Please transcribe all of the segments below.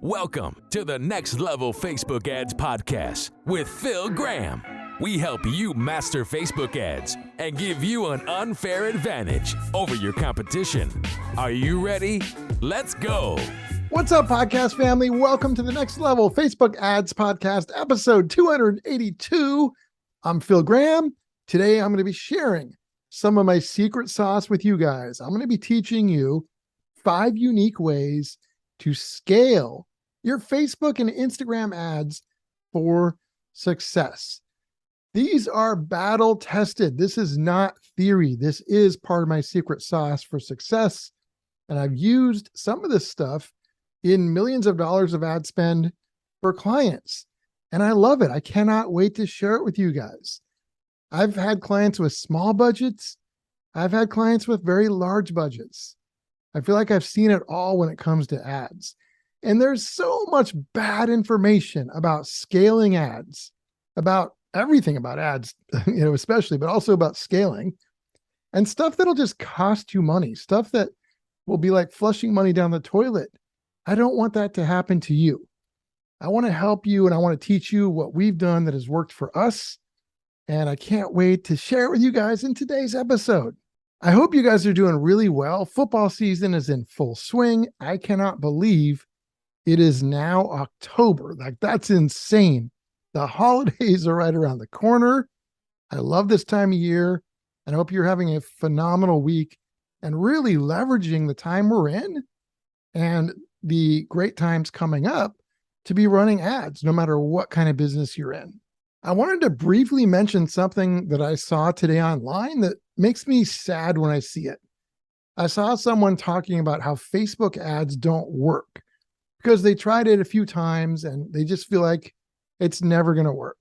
Welcome to the Next Level Facebook Ads Podcast with Phil Graham. We help you master Facebook ads and give you an unfair advantage over your competition. Are you ready? Let's go. What's up, podcast family? Welcome to the Next Level Facebook Ads Podcast, episode 282. I'm Phil Graham. Today, I'm going to be sharing some of my secret sauce with you guys. I'm going to be teaching you 5 unique ways to scale your Facebook and Instagram ads for success. These are battle tested. This is not theory. This is part of my secret sauce for success. And I've used some of this stuff in millions of dollars of ad spend for clients. And I love it. I cannot wait to share it with you guys. I've had clients with small budgets. I've had clients with very large budgets. I feel like I've seen it all when it comes to ads. And there's so much bad information about scaling ads, about everything about ads, especially, but also about scaling, and stuff that'll just cost you money, stuff that will be like flushing money down the toilet. I don't want that to happen to you. I want to help you, and I want to teach you what we've done that has worked for us. And I can't wait to share it with you guys in today's episode. I hope you guys are doing really well. Football season is in full swing. I cannot believe it is now October. Like, that's insane. The holidays are right around the corner. I love this time of year. And I hope you're having a phenomenal week and really leveraging the time we're in and the great times coming up to be running ads, no matter what kind of business you're in. I wanted to briefly mention something that I saw today online that makes me sad when I see it. I saw someone talking about how Facebook ads don't work because they tried it a few times and they just feel like it's never going to work.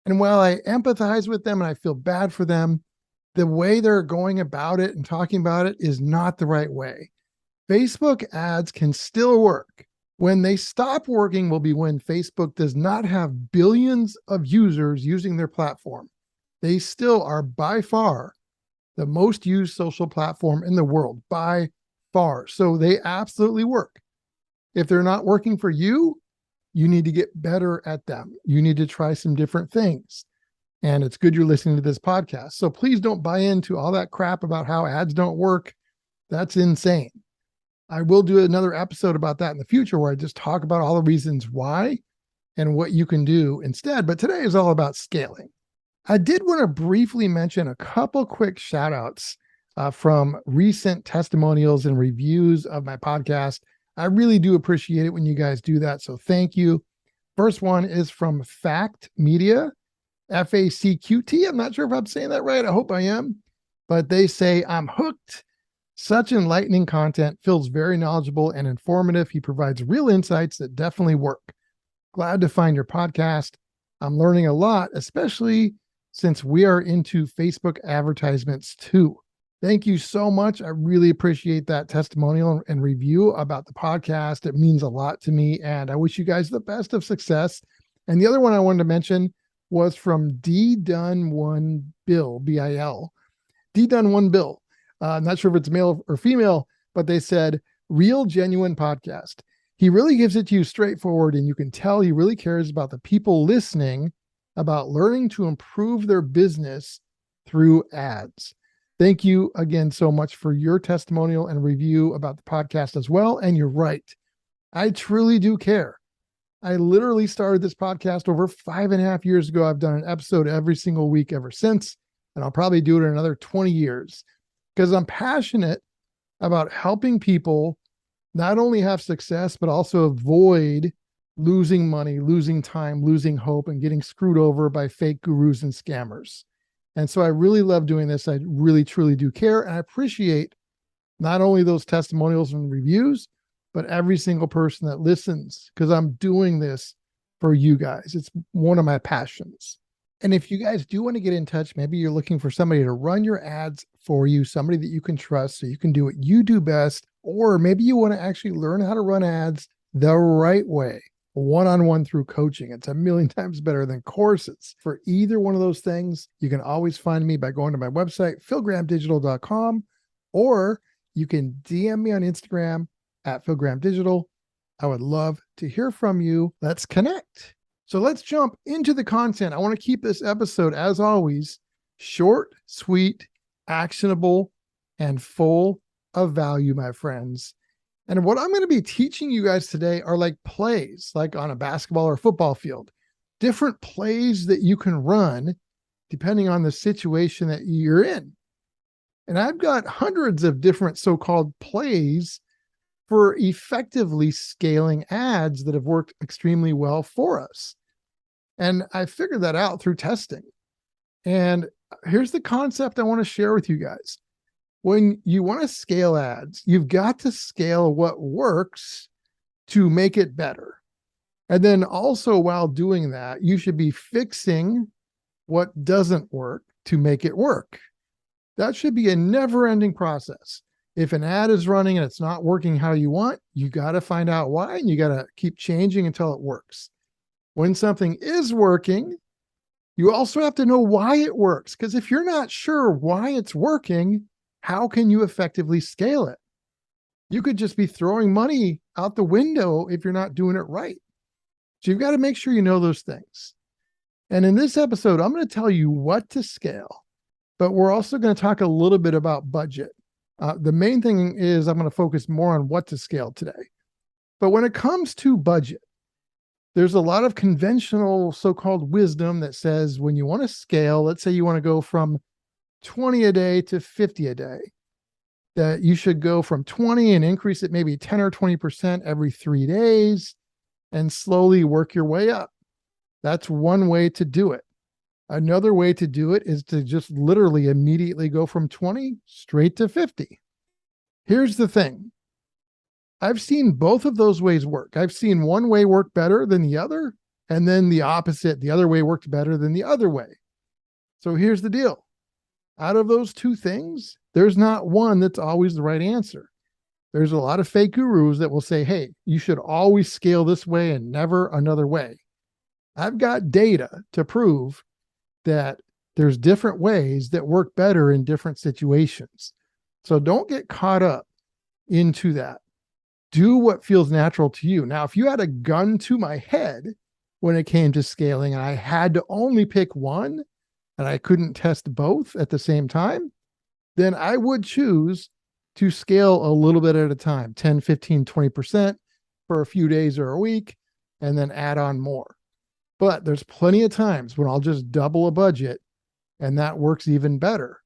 And while I empathize with them and I feel bad for them, the way they're going about it and talking about it is not the right way. Facebook ads can still work. When they stop working will be when Facebook does not have billions of users using their platform. They still are by far the most used social platform in the world, by far. So they absolutely work. If they're not working for you, you need to get better at them. You need to try some different things. And it's good you're listening to this podcast. So please don't buy into all that crap about how ads don't work. That's insane. I will do another episode about that in the future where I just talk about all the reasons why and what you can do instead. But today is all about scaling. I did want to briefly mention a couple quick shout outs from recent testimonials and reviews of my podcast. I really do appreciate it when you guys do that. So thank you. First one is from Fact Media, FACQT. I'm not sure if I'm saying that right. I hope I am. But they say, I'm hooked. Such enlightening content, feels very knowledgeable and informative. He provides real insights that definitely work. Glad to find your podcast. I'm learning a lot, especially since we are into Facebook advertisements too. Thank you so much. I really appreciate that testimonial and review about the podcast. It means a lot to me, and I wish you guys the best of success. And the other one I wanted to mention was from D Dun One Bill, B-I-L. D Dun One Bill. I'm not sure if it's male or female, but they said, real, genuine podcast. He really gives it to you straightforward, and you can tell he really cares about the people listening, about learning to improve their business through ads. Thank you again so much for your testimonial and review about the podcast as well. And you're right. I truly do care. I literally started this podcast over 5.5 years ago. I've done an episode every single week ever since, and I'll probably do it in another 20 years because I'm passionate about helping people not only have success, but also avoid losing money, losing time, losing hope, and getting screwed over by fake gurus and scammers. And so I really love doing this. I really, truly do care. And I appreciate not only those testimonials and reviews, but every single person that listens, because I'm doing this for you guys. It's one of my passions. And if you guys do want to get in touch, maybe you're looking for somebody to run your ads for you, somebody that you can trust so you can do what you do best, or maybe you want to actually learn how to run ads the right way, one-on-one through coaching. It's 1,000,000 times better than courses. For either one of those things, you can always find me by going to my website, philgrahamdigital.com, or you can DM me on Instagram at philgrahamdigital, I would love to hear from you. Let's connect. So let's jump into the content. I want to keep this episode, as always, short, sweet, actionable, and full of value, my friends. And what I'm going to be teaching you guys today are like plays, like on a basketball or football field, different plays that you can run depending on the situation that you're in. And I've got hundreds of different so-called plays for effectively scaling ads that have worked extremely well for us. And I figured that out through testing. And here's the concept I want to share with you guys. When you want to scale ads, you've got to scale what works to make it better. And then also while doing that, you should be fixing what doesn't work to make it work. That should be a never-ending process. If an ad is running and it's not working how you want, you got to find out why, and you got to keep changing until it works. When something is working, you also have to know why it works, because if you're not sure why it's working, how can you effectively scale it? You could just be throwing money out the window if you're not doing it right. So you've got to make sure you know those things. And in this episode, I'm going to tell you what to scale, but we're also going to talk a little bit about budget. The main thing is I'm going to focus more on what to scale today. But when it comes to budget, there's a lot of conventional so-called wisdom that says when you want to scale, let's say you want to go from 20 a day to 50 a day, that you should go from 20 and increase it maybe 10 or 20% every 3 days and slowly work your way up. That's one way to do it. Another way to do it is to just literally immediately go from 20 straight to 50. Here's the thing. I've seen both of those ways work. I've seen one way work better than the other, and then the opposite, the other way worked better than the other way. So here's the deal. Out of those two things, there's not one that's always the right answer. There's a lot of fake gurus that will say, hey, you should always scale this way and never another way. I've got data to prove that there's different ways that work better in different situations. So don't get caught up into that. Do what feels natural to you. Now, if you had a gun to my head when it came to scaling and I had to only pick one and I couldn't test both at the same time, then I would choose to scale a little bit at a time, 10, 15, 20% for a few days or a week, and then add on more. But there's plenty of times when I'll just double a budget and that works even better.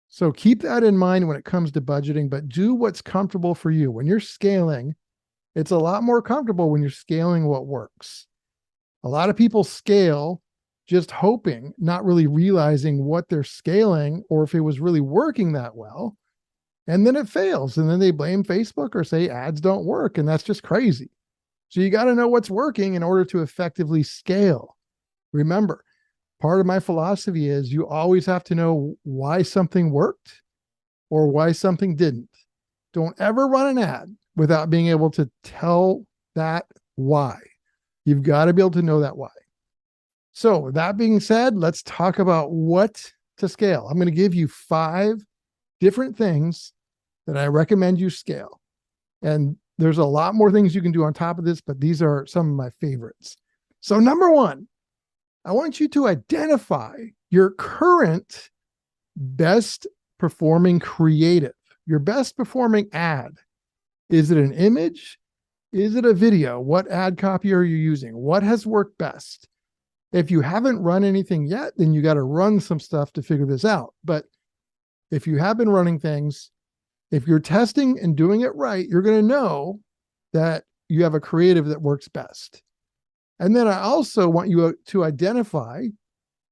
So keep that in mind when it comes to budgeting, but do what's comfortable for you. When you're scaling, it's a lot more comfortable when you're scaling what works. A lot of people scale just hoping, not really realizing what they're scaling or if it was really working that well. And then it fails. And then they blame Facebook or say ads don't work. And that's just crazy. So you got to know what's working in order to effectively scale. Remember, part of my philosophy is you always have to know why something worked or why something didn't. Don't ever run an ad without being able to tell that why. You've got to be able to know that why. So with that being said, let's talk about what to scale. I'm going to give you 5 different things that I recommend you scale. And there's a lot more things you can do on top of this, but these are some of my favorites. So number 1, I want you to identify your current best performing creative, your best performing ad. Is it an image? Is it a video? What ad copy are you using? What has worked best? If you haven't run anything yet, then you got to run some stuff to figure this out. But if you have been running things, if you're testing and doing it right, you're going to know that you have a creative that works best. And then I also want you to identify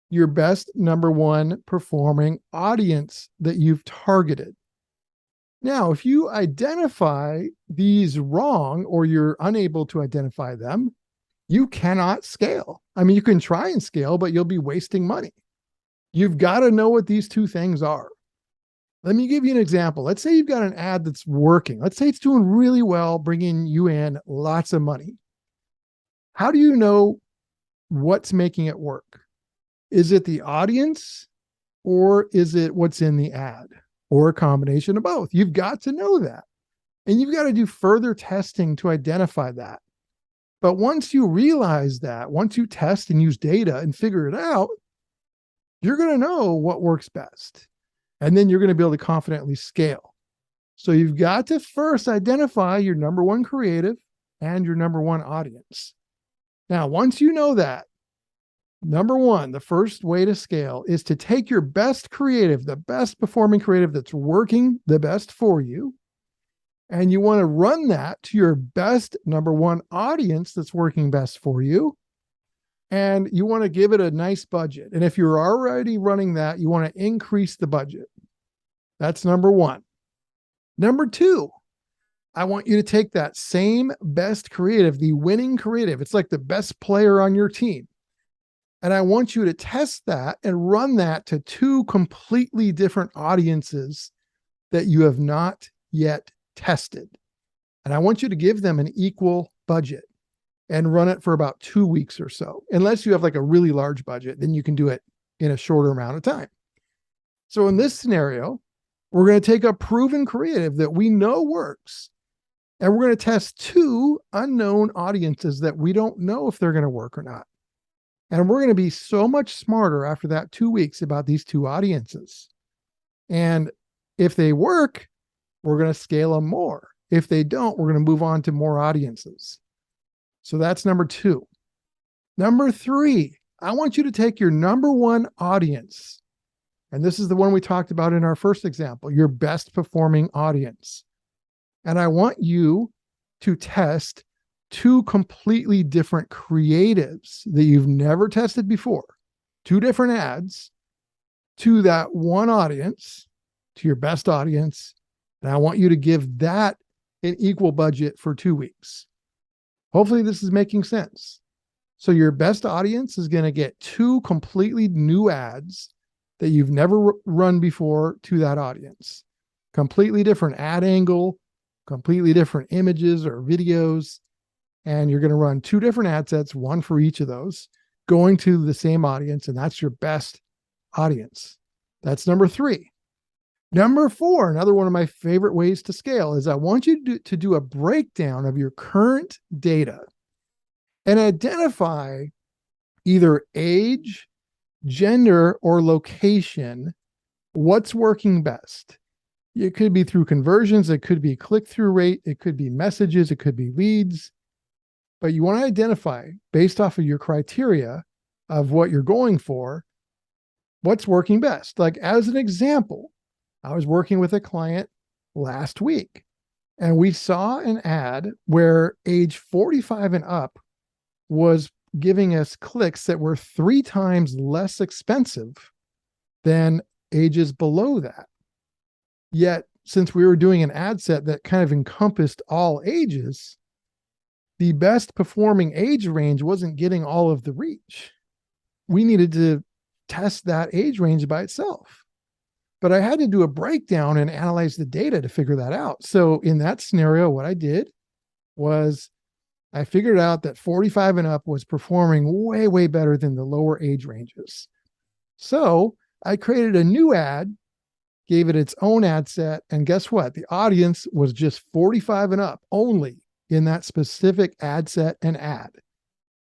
your best number 1 performing audience that you've targeted. Now, if you identify these wrong or you're unable to identify them, you cannot scale. I mean, you can try and scale, but you'll be wasting money. You've got to know what these 2 things are. Let me give you an example. Let's say you've got an ad that's working. Let's say it's doing really well, bringing you in lots of money. How do you know what's making it work? Is it the audience or is it what's in the ad or a combination of both? You've got to know that. And you've got to do further testing to identify that. But once you realize that, once you test and use data and figure it out, you're going to know what works best. And then you're going to be able to confidently scale. So you've got to first identify your number one creative and your number one audience. Now, once you know that, number one, the first way to scale is to take your best creative, the best performing creative that's working the best for you, and you want to run that to your best number one audience that's working best for you. And you want to give it a nice budget. And if you're already running that, you want to increase the budget. That's number one. Number two, I want you to take that same best creative, the winning creative. It's like the best player on your team. And I want you to test that and run that to two completely different audiences that you have not yet tested. And I want you to give them an equal budget and run it for about 2 weeks or so. Unless you have like a really large budget, then you can do it in a shorter amount of time. So in this scenario, we're going to take a proven creative that we know works, and we're going to test two unknown audiences that we don't know if they're going to work or not. And we're going to be so much smarter after that 2 weeks about these two audiences. And if they work, we're going to scale them more. If they don't, we're going to move on to more audiences. So that's number two. Number three, I want you to take your number one audience. And this is the one we talked about in our first example, your best performing audience. And I want you to test two completely different creatives that you've never tested before, two different ads to that one audience, to your best audience. And I want you to give that an equal budget for 2 weeks. Hopefully this is making sense. So your best audience is going to get two completely new ads that you've never run before to that audience. Completely different ad angle, completely different images or videos. And you're going to run two different ad sets, one for each of those, going to the same audience. And that's your best audience. That's number three. Number four, another one of my favorite ways to scale, is I want you to do a breakdown of your current data and identify either age, gender, or location, what's working best. It could be through conversions, it could be click-through rate, it could be messages, it could be leads. But you want to identify, based off of your criteria of what you're going for, what's working best. Like as an example, I was working with a client last week, and we saw an ad where age 45 and up was giving us clicks that were 3 times less expensive than ages below that. Yet, since we were doing an ad set that kind of encompassed all ages, the best performing age range wasn't getting all of the reach. We needed to test that age range by itself. But I had to do a breakdown and analyze the data to figure that out. So in that scenario, what I did was I figured out that 45 and up was performing way, way better than the lower age ranges. So I created a new ad, gave it its own ad set, and guess what? The audience was just 45 and up only in that specific ad set and ad.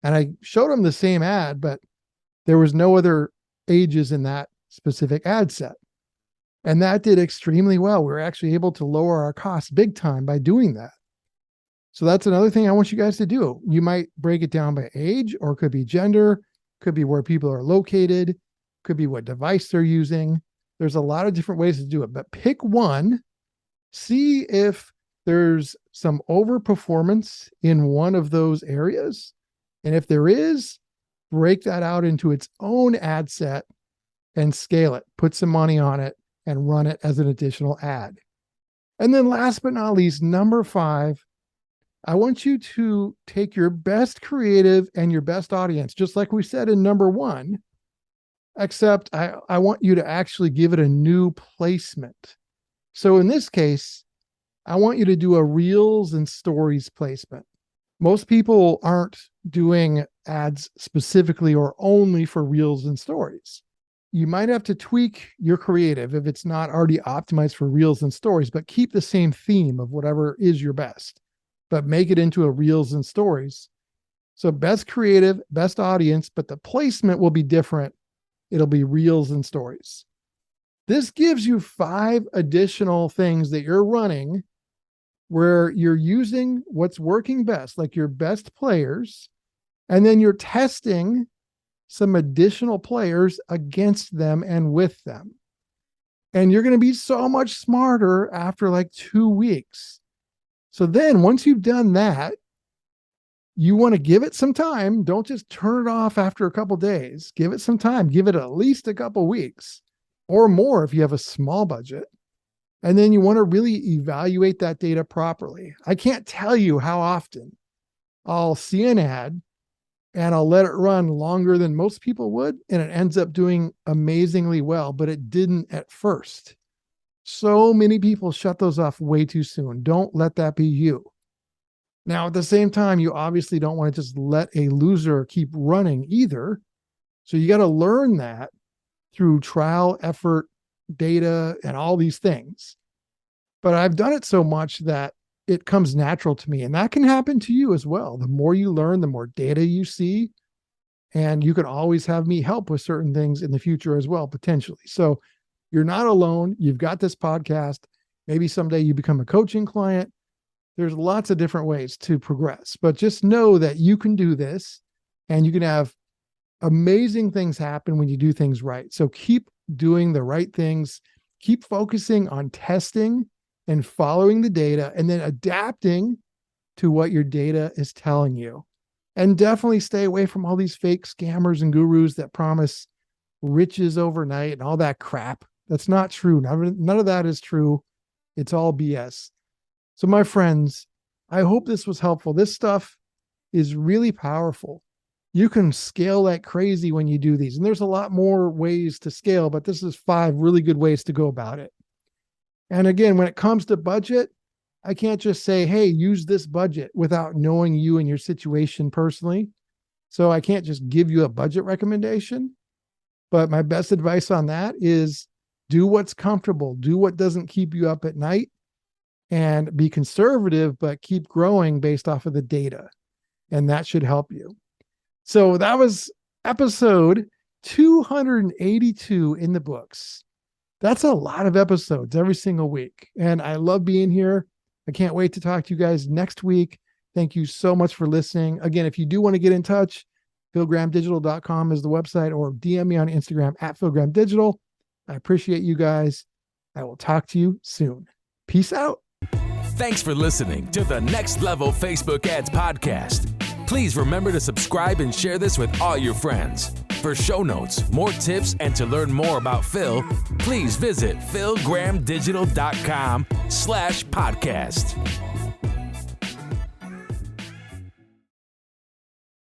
And I showed them the same ad, but there was no other ages in that specific ad set. And that did extremely well. We were actually able to lower our costs big time by doing that. So that's another thing I want you guys to do. You might break it down by age, or it could be gender, could be where people are located, could be what device they're using. There's a lot of different ways to do it, but pick one, see if there's some overperformance in one of those areas. And if there is, break that out into its own ad set and scale it, put some money on it, and run it as an additional ad. And then last but not least, number 5, I want you to take your best creative and your best audience, just like we said in number 1, except I want you to actually give it a new placement. So in this case, I want you to do a Reels and Stories placement. Most people aren't doing ads specifically or only for Reels and Stories. You might have to tweak your creative if it's not already optimized for Reels and Stories, but keep the same theme of whatever is your best, but make it into a Reels and Stories So best creative, best audience, but the placement will be different. It'll be reels and stories. This gives you 5 additional things that you're running where you're using what's working best, like your best players, and then you're testing some additional players against them and with them. And you're going to be so much smarter after like 2 weeks. So then once you've done that, you want to give it some time. Don't just turn it off after a couple days. Give it some time. Give it at least a couple weeks or more if you have a small budget. And then you want to really evaluate that data properly. I can't tell you how often I'll see an ad and I'll let it run longer than most people would, and it ends up doing amazingly well, but it didn't at first. So many people shut those off way too soon. Don't let that be you. Now, at the same time, you obviously don't want to just let a loser keep running either. So you got to learn that through trial, effort, data, and all these things. But I've done it so much that it comes natural to me, and that can happen to you as well. The more you learn, the more data you see, and you can always have me help with certain things in the future as well, potentially. So you're not alone. You've got this podcast. Maybe someday you become a coaching client. There's lots of different ways to progress, but just know that you can do this and you can have amazing things happen when you do things right. So keep doing the right things, keep focusing on testing and following the data, and then adapting to what your data is telling you. And definitely stay away from all these fake scammers and gurus that promise riches overnight and all that crap. That's not true. None of that is true. It's all BS. So my friends, I hope this was helpful. This stuff is really powerful. You can scale like crazy when you do these. And there's a lot more ways to scale, but this is 5 really good ways to go about it. And again, when it comes to budget, I can't just say, hey, use this budget without knowing you and your situation personally. So I can't just give you a budget recommendation. But my best advice on that is do what's comfortable, do what doesn't keep you up at night, and be conservative, but keep growing based off of the data. And that should help you. So that was episode 282 in the books. That's a lot of episodes every single week. And I love being here. I can't wait to talk to you guys next week. Thank you so much for listening. Again, if you do want to get in touch, philgrahamdigital.com is the website, or DM me on Instagram at philgrahamdigital. I appreciate you guys. I will talk to you soon. Peace out. Thanks for listening to the Next Level Facebook Ads Podcast. Please remember to subscribe and share this with all your friends. For show notes, more tips, and to learn more about Phil, please visit philgrahamdigital.com/podcast.